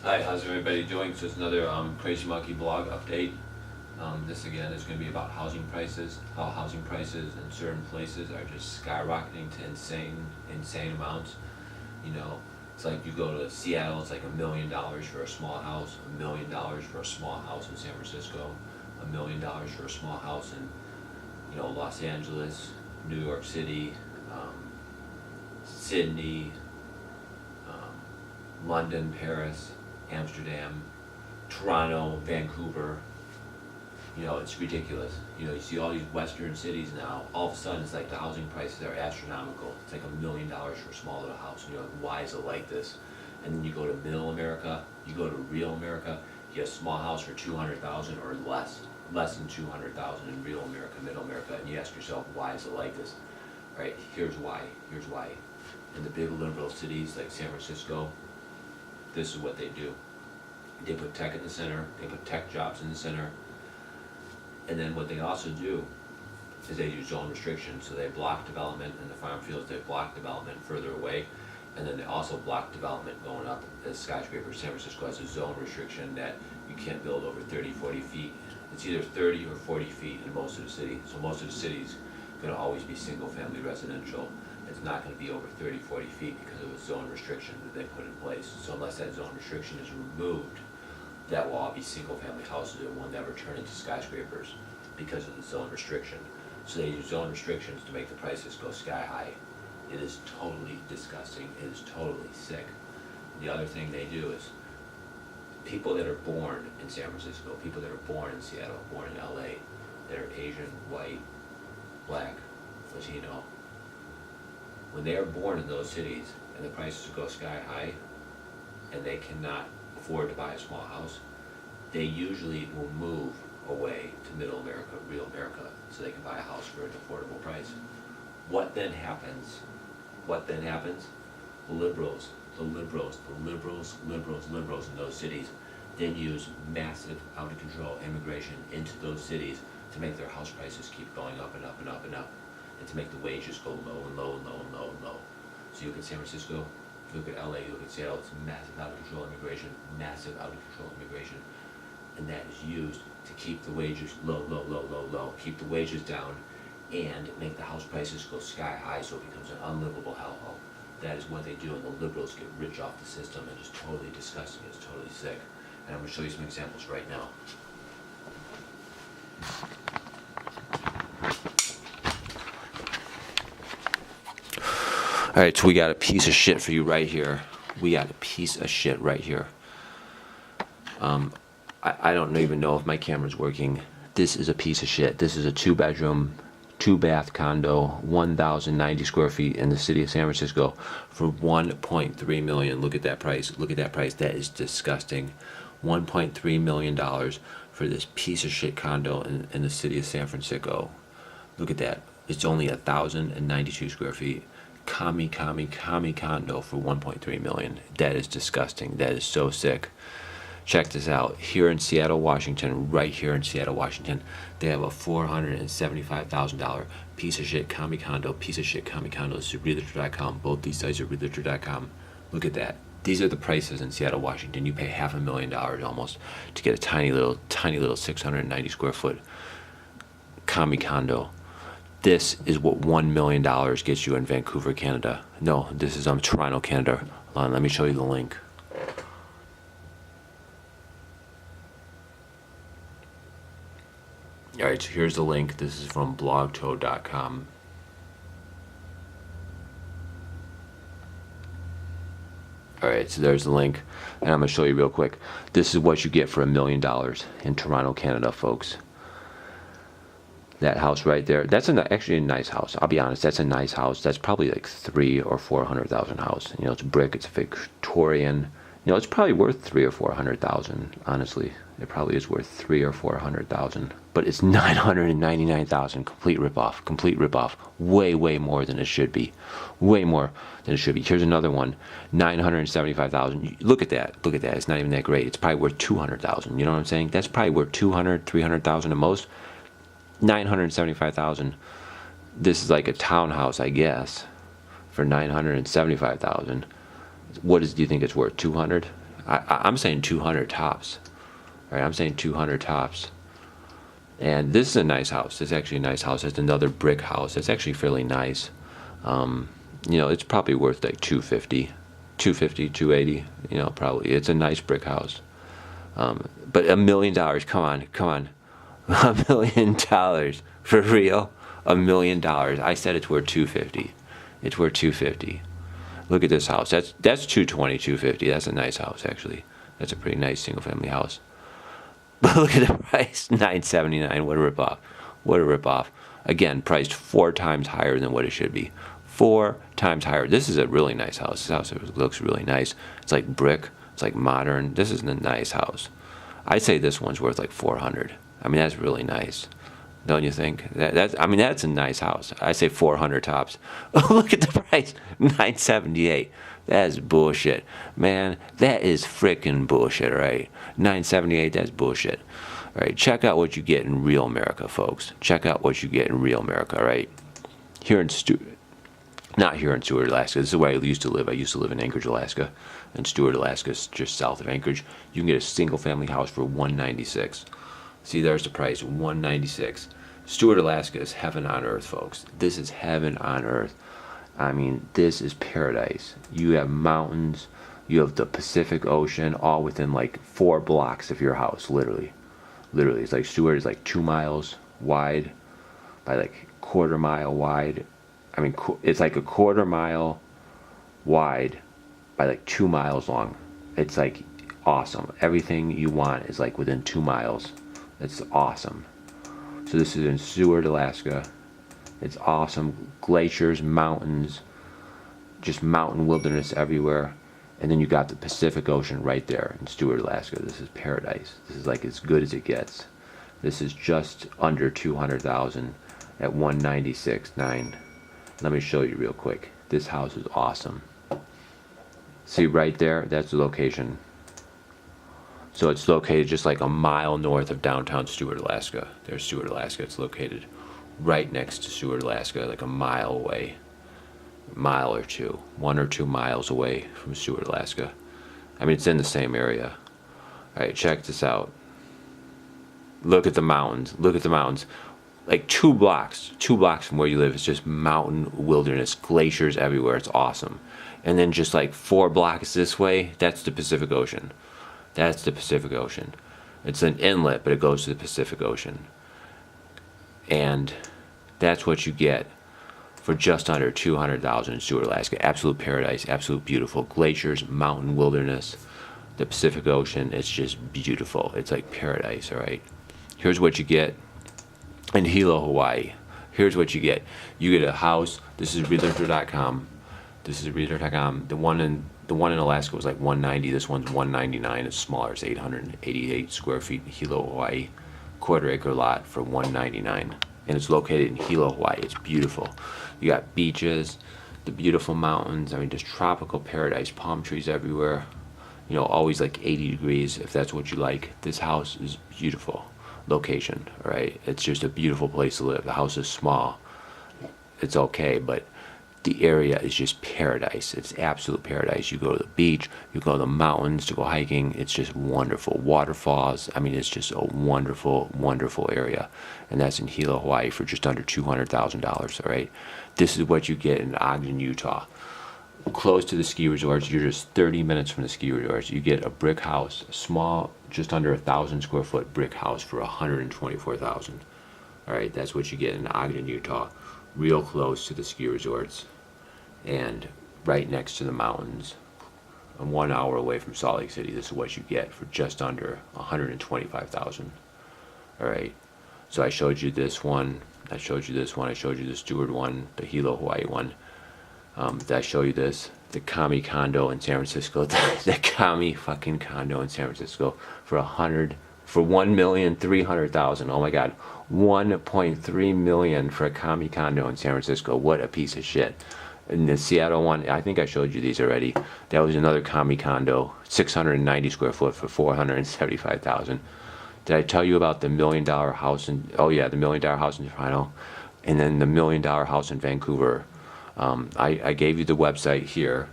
Hi, how's everybody doing? So it's another Crazy Monkey blog update. This again is going to be about housing prices, how housing prices in certain places are just skyrocketing to insane amounts. You know, it's like you go to Seattle, it's like $1 million for a small house, $1 million for a small house in San Francisco, $1 million for a small house in, Los Angeles, New York City, Sydney, London, Paris, Amsterdam, Toronto, Vancouver. It's ridiculous. You see all these Western cities now, all of a sudden it's like the housing prices are astronomical. It's like $1 million for a small little house, and you're like, why is it like this? And then you go to middle America, you go to real America, you get a small house for $200,000 or less than $200,000 in real America, middle America, and you ask yourself, why is it like this? All right, here's why. In the big liberal cities like San Francisco, this is what they do. They put tech in the center, they put tech jobs in the center, and then what they also do is they do zone restrictions. So they block development in the farm fields, they block development further away, and then they also block development going up as skyscrapers. San Francisco has a zone restriction that you can't build over 30, 40 feet. It's either 30 or 40 feet in most of the city. So most of the city's going to always be single family residential. It's not going to be over 30, 40 feet because of a zone restriction that they put in place. So unless that zone restriction is removed, that will all be single family houses and will never turn into skyscrapers because of the zone restriction. So they use zone restrictions to make the prices go sky high. It is totally disgusting. It is totally sick. The other thing they do is people that are born in San Francisco, people that are born in Seattle, born in LA, that are Asian, white, black, Latino, when they are born in those cities and the prices go sky high and they cannot afford to buy a small house, they usually will move away to middle America, real America, so they can buy a house for an affordable price. What then happens? The liberals in those cities then use massive, out of control immigration into those cities to make their house prices keep going up and up and up and up, and to make the wages go low and low and low and low and low. So you look at San Francisco, you look at LA, you look at Seattle, it's massive out of control immigration, and that is used to keep the wages low, keep the wages down, and make the house prices go sky high so it becomes an unlivable hellhole. That is what they do, and the liberals get rich off the system, and it's totally disgusting, it's totally sick. And I'm going to show you some examples right now. Alright, so we got a piece of shit for you right here. I don't even know if my camera's working. This is a piece of shit. This is a 2-bedroom, 2-bath condo, 1,090 square feet in the city of San Francisco for $1.3 million. Look at that price. That is disgusting. $1.3 million for this piece of shit condo in the city of San Francisco. Look at that. It's only 1,092 square feet. Commie condo for $1.3 million. That is disgusting. That is so sick. Check this out. Here in Seattle, Washington, right here in Seattle, Washington, they have a $475,000 piece of shit commie condo. This is realtor.com. Both these sites are realtor.com. Look at that. These are the prices in Seattle, Washington. You pay $500,000 almost to get a tiny little 690 square foot commie condo. This is what $1 million gets you in Vancouver, Canada. No, this is Toronto, Canada. Hold on, let me show you the link. Alright, so here's the link. This is from blogto.com. Alright, so there's the link, and I'm going to show you real quick. This is what you get for $1 million in Toronto, Canada, folks. That house right there, that's actually a nice house. I'll be honest, that's a nice house. That's probably like $300,000 or $400,000 house. It's brick, it's Victorian. It's probably worth $300,000 or $400,000. Honestly, it probably is worth $300,000 or $400,000. But it's $999,000. Complete ripoff. Way more than it should be. Here's another one, $975,000. Look at that. It's not even that great. It's probably worth $200,000. You know what I'm saying? That's probably worth $200,000, $300,000 at most. $975,000. This is like a townhouse, I guess, for $975,000. What do you think it's worth? 200? I'm saying 200 tops. All right, I'm saying 200 tops. And this is a nice house. It's actually a nice house. It's another brick house. It's actually fairly nice. You know, it's probably worth like 250, 280. You know, probably. It's a nice brick house. But $1 million. Come on, come on. $1 million for real. $1 million. I said it's worth 250. It's worth 250. Look at this house. That's 220, 250. That's a nice house actually. That's a pretty nice single family house. But look at the price, $979. What a ripoff. What a ripoff. Again, priced 4 times higher than what it should be. 4 times higher. This is a really nice house. This house looks really nice. It's like brick. It's like modern. This is a nice house. I'd say this one's worth like 400. I mean, that's really nice. Don't you think? I mean, that's a nice house. I say 400 tops. Oh, look at the price, $978. That is bullshit, man. That is frickin' bullshit, right? $978. That's bullshit. All right, check out what you get in real America, folks. Check out what you get in real America, right? Here in not here in Stewart, Alaska. This is where I used to live. I used to live in Anchorage, Alaska, and Stewart, Alaska is just south of Anchorage. You can get a single-family house for $196. See, there's the price, $196. Stewart, Alaska is heaven on earth, folks. This is heaven on earth. I mean, this is paradise. You have mountains, you have the Pacific Ocean, all within like 4 blocks of your house, literally. Literally, it's like Stewart is like 2 miles wide by like quarter mile wide. I mean, it's like a quarter mile wide by like 2 miles long. It's like awesome. Everything you want is like within 2 miles. It's awesome. So this is in Stewart, Alaska. It's awesome. Glaciers, mountains, just mountain wilderness everywhere. And then you got the Pacific Ocean right there in Stewart, Alaska. This is paradise. This is like as good as it gets. This is just under 200,000 at 196.9. Let me show you real quick. This house is awesome. See right there, that's the location. So it's located just like a mile north of downtown Stewart, Alaska. There's Stewart, Alaska. It's located right next to Stewart, Alaska, like a mile away. Mile or two. 1 or 2 miles away from Stewart, Alaska. I mean, it's in the same area. Alright, check this out. Look at the mountains. Look at the mountains. Like 2 blocks from where you live, it's just mountain wilderness, glaciers everywhere. It's awesome. And then just like 4 blocks this way, that's the Pacific Ocean. That's the Pacific Ocean. It's an inlet, but it goes to the Pacific Ocean. And that's what you get for just under 200,000 in Stewart, Alaska. Absolute paradise, absolute beautiful. Glaciers, mountain wilderness, the Pacific Ocean. It's just beautiful. It's like paradise, all right? Here's what you get in Hilo, Hawaii. Here's what you get. You get a house. This is realtor.com. This is realtor.com. The one in Alaska was like 190. This one's 199. It's smaller. It's 888 square feet in Hilo, Hawaii. Quarter-acre lot for 199. And it's located in Hilo, Hawaii. It's beautiful. You got beaches, the beautiful mountains. I mean, just tropical paradise. Palm trees everywhere. You know, always like 80 degrees if that's what you like. This house is beautiful. Location, all right? It's just a beautiful place to live. The house is small. It's okay, but the area is just paradise. It's absolute paradise. You go to the beach, you go to the mountains to go hiking. It's just wonderful. Waterfalls. I mean, it's just a wonderful, wonderful area. And that's in Hilo, Hawaii for just under $200,000, all right? This is what you get in Ogden, Utah. Close to the ski resorts. You're just 30 minutes from the ski resorts. You get a brick house, a small, just under 1,000 square foot brick house for $124,000. All right, that's what you get in Ogden, Utah. Real close to the ski resorts and right next to the mountains. And 1 hour away from Salt Lake City. This is what you get for just under $125,000. All right. So I showed you this one. I showed you this one. I showed you the Stewart one, the Hilo, Hawaii one. Did I show you this? The Kami condo in San Francisco. The Kami fucking condo in San Francisco for $1,300,000. Oh my God, $1.3 million for a Kami condo in San Francisco. What a piece of shit. And the Seattle one, I think I showed you these already. That was another Kami condo, 690 square foot for $475,000. Did I tell you about the $1 million house in? Oh yeah, the $1 million house in Toronto, and then the $1 million house in Vancouver. I gave you the website here.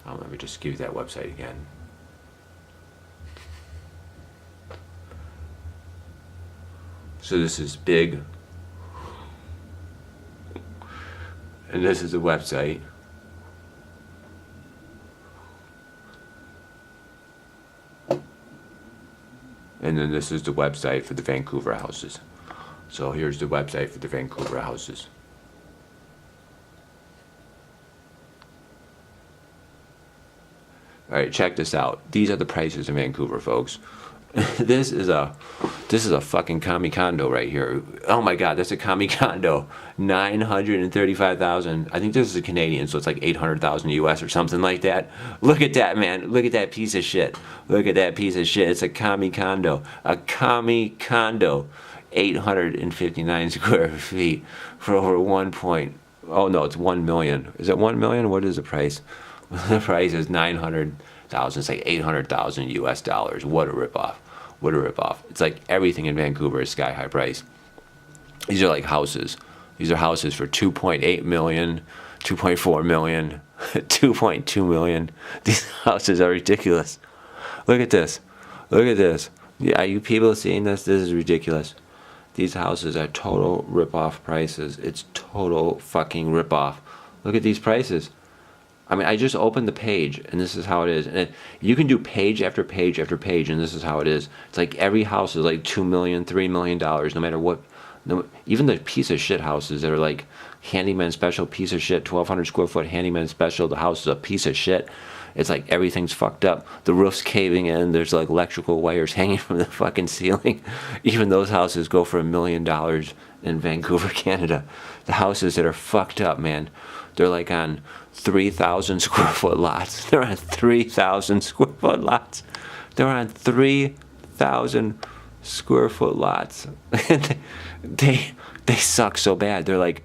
Let me just give you that website again. So this is big. And this is the website. And then this is the website for the Vancouver houses. So here's the website for the Vancouver houses. All right, check this out. These are the prices in Vancouver, folks. This is a fucking commie condo right here. Oh my God, that's a commie condo. 935,000. I think this is a Canadian, so it's like 800,000 US or something like that. Look at that, man. Look at that piece of shit. Look at that piece of shit. It's a commie condo. A commie condo. 859 square feet for over 1 point. Oh no, it's 1 million. Is it 1 million? What is the price? The price is 900,000. It's like 800,000 US dollars. What a ripoff. What a ripoff. It's like everything in Vancouver is sky high price. These are like houses. These are houses for 2.8 million, 2.4 million, 2.2 million. These houses are ridiculous. Look at this. Look at this. Yeah, are you people seeing this? This is ridiculous. These houses are total ripoff prices. It's total fucking ripoff. Look at these prices. I mean, I just opened the page, and this is how it is. And you can do page after page after page, and this is how it is. It's like every house is like $2 million, $3 million, no matter what. No, even the piece of shit houses that are like handyman special, piece of shit, 1,200 square foot handyman special. The house is a piece of shit. It's like everything's fucked up. The roof's caving in. There's like electrical wires hanging from the fucking ceiling. Even those houses go for $1 million in Vancouver, Canada. The houses that are fucked up, man. They're like on 3,000 square foot lots. They're on 3,000 square foot lots. They're on 3,000 square foot lots. they suck so bad. They're like